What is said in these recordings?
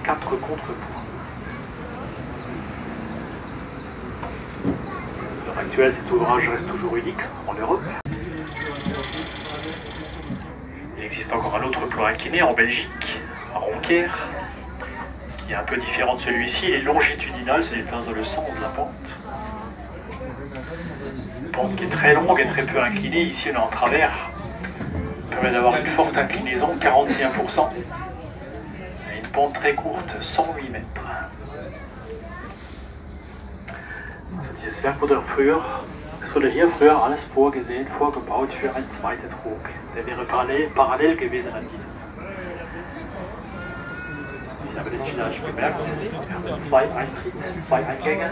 Quatre contre-points. À l'heure actuelle, cet ouvrage reste toujours unique en Europe. Il existe encore un autre plan incliné en Belgique, à Ronquière, qui est un peu différent de celui-ci. Il est longitudinal, se déplace dans le sens de la pente. Une pente qui est très longue et très peu inclinée. Ici, on est en travers. Ça permet d'avoir une forte inclinaison, 41%. Et une pente très courte, 108 mètres. Das Werk wurde früher, es wurde hier früher alles vorgesehen, vorgebaut für ein zweites Trog. Der wäre parallel gewesen an diesem. Sie haben das vielleicht gemerkt, zwei Eintritte, zwei Eingänge,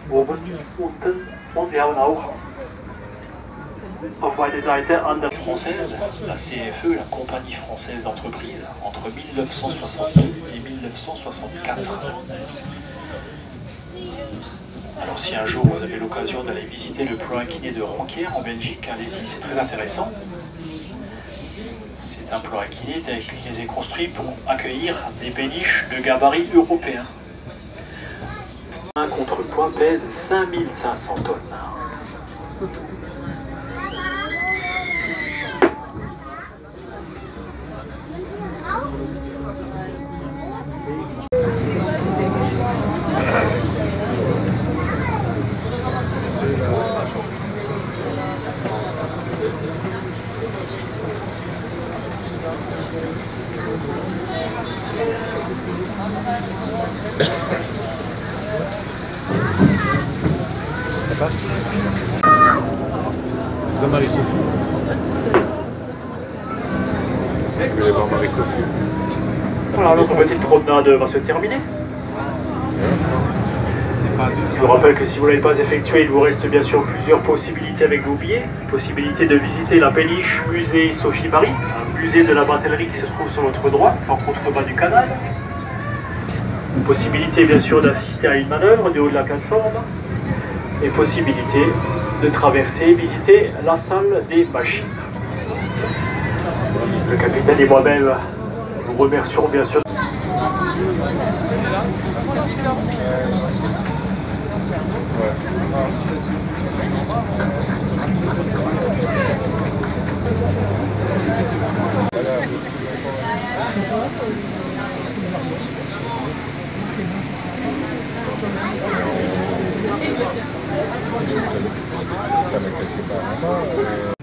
oben, unten, und wir haben auch auf beide Seiten an der française, la CFE, la Compagnie Française d'Entreprise, entre 1962 et 1964. Alors si un jour vous avez l'occasion d'aller visiter le plan incliné de Ronquière en Belgique, allez-y, c'est très intéressant. C'est un plan incliné qui est construit pour accueillir des péniches de gabarit européen. Un contrepoids pèse 5500 tonnes. C'est Marie-Sophie. Je vais aller voir Marie-Sophie. Voilà, notre petite promenade va se terminer. Je vous rappelle que si vous ne l'avez pas effectué, il vous reste bien sûr plusieurs possibilités avec vos billets. Possibilité de visiter la péniche musée Sophie-Marie, un musée de la batellerie qui se trouve sur votre droite, en contrebas du canal. Possibilité bien sûr d'assister à une manœuvre du haut de la plateforme. Et possibilité de traverser et visiter la salle des machines. Le capitaine et moi-même vous remercions bien sûr.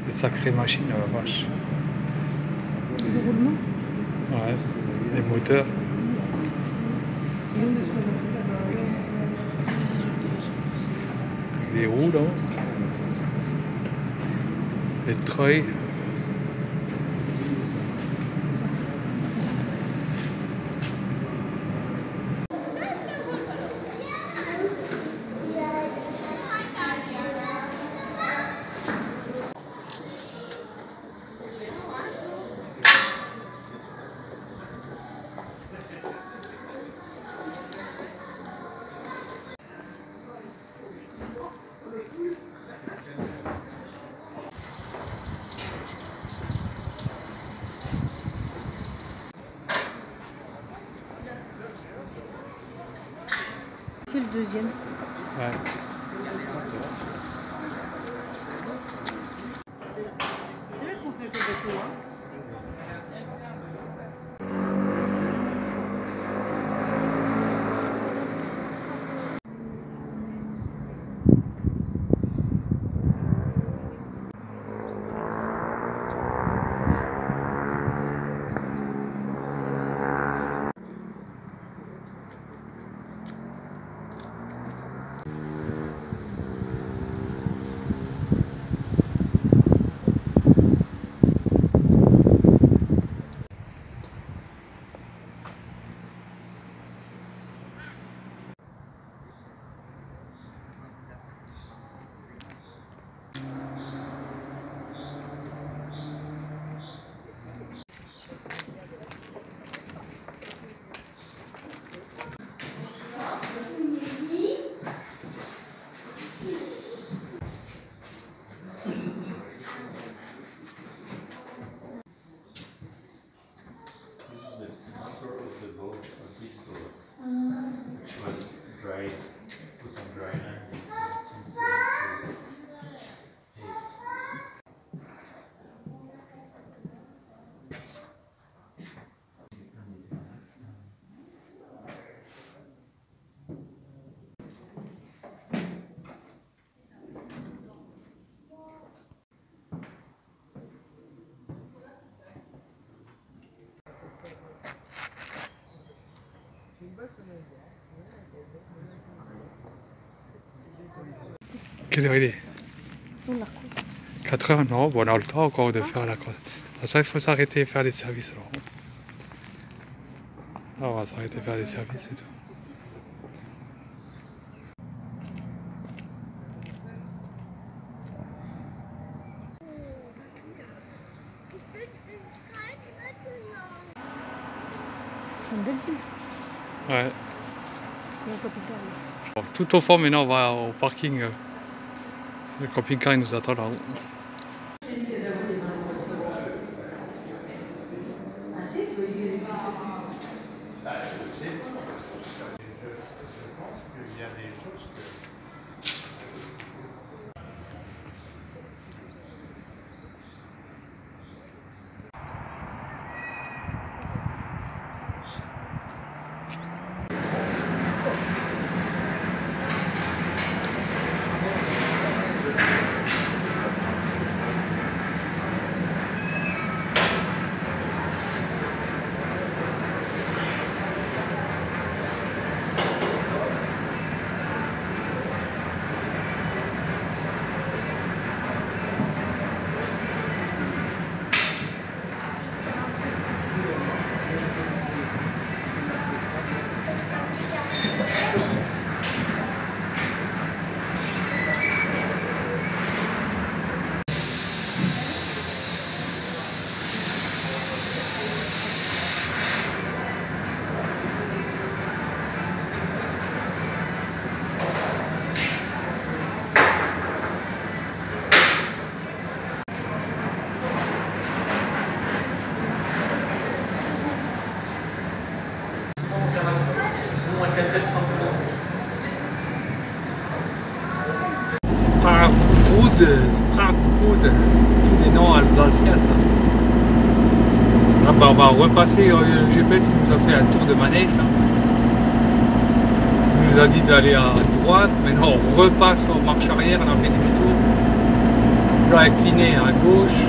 Des sacrées machines, la vache. Les roulements? Ouais, les moteurs. Les roues là. Les treuils. C'est le deuxième. Ouais. C'est là qu'on fait le bateau, hein. Quelle heure il est? On l'a 4 heures, non, bon, on a le temps encore de faire la course. Ça, il faut s'arrêter et faire les services. Alors, on va s'arrêter et faire les services et tout. une belle vue. Ouais. Il y a un camping-car, là. Bon, tout au fond, maintenant, on va au parking. Le camping-car, il nous attend là-haut. Sprachbrud, c'est tous des noms alsaciens ça. Ah bah on va repasser, le GPS il nous a fait un tour de manège là. Il nous a dit d'aller à droite, maintenant on repasse en marche arrière, on a fait demi-tour. Là incliné à gauche,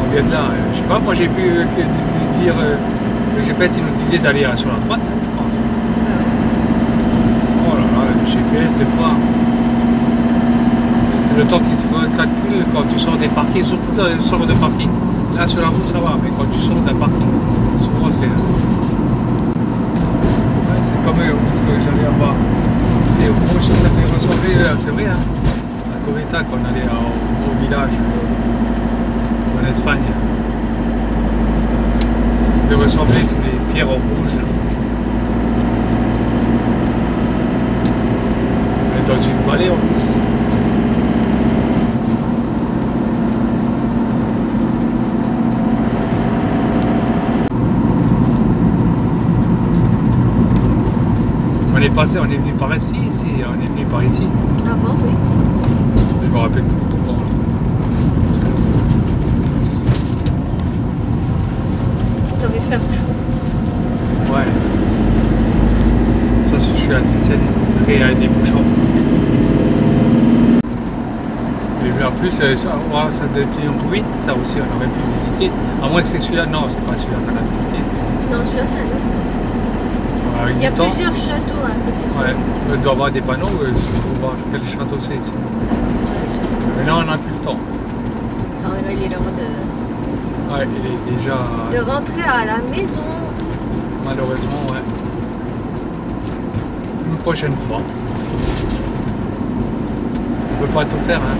on vient de là, je sais pas, moi j'ai vu dire, le GPS il nous disait d'aller sur la droite, je crois. Oh là là, le GPS des fois. Le temps qui se recalcule quand tu sors des parkings, surtout dans les sorts de parking. Là sur la route ça va, mais quand tu sors d'un parking, souvent c'est... Ouais, c'est comme ce que j'allais avoir. Et moi je t'avais ressemblé, c'est vrai, hein, à Covetta quand on allait au village en Espagne. Ça devait ressembler tous les pierres en rouge. Là. On est dans une vallée en plus. On est passé, on est venu par ici, on est venu par ici. Avant, oui. Je me rappelle plus. Bon. Tu avais fait un bouchon. Ouais. Ça, je suis un spécialiste pour créer des bouchons. Et en plus, ça doit être une ruine, ça aussi, on aurait pu visiter. À moins que c'est celui-là. Non, c'est pas celui-là qu'on a visité. Non, celui-là, c'est un autre. Il y a plusieurs châteaux à côté. Ouais, il doit y avoir des panneaux, pour voir quel château c'est ici. Mais là, on n'a plus le temps. Non, là, il est l'heure de... Ouais, il est déjà... de rentrer à la maison. Malheureusement, ouais. Une prochaine fois. On peut pas tout faire, hein.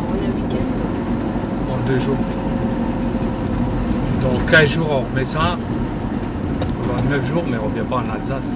On a un week-end. En 2 jours. Dans 15 jours, on remet ça. Dans 9 jours, mais on ne revient pas en Alsace.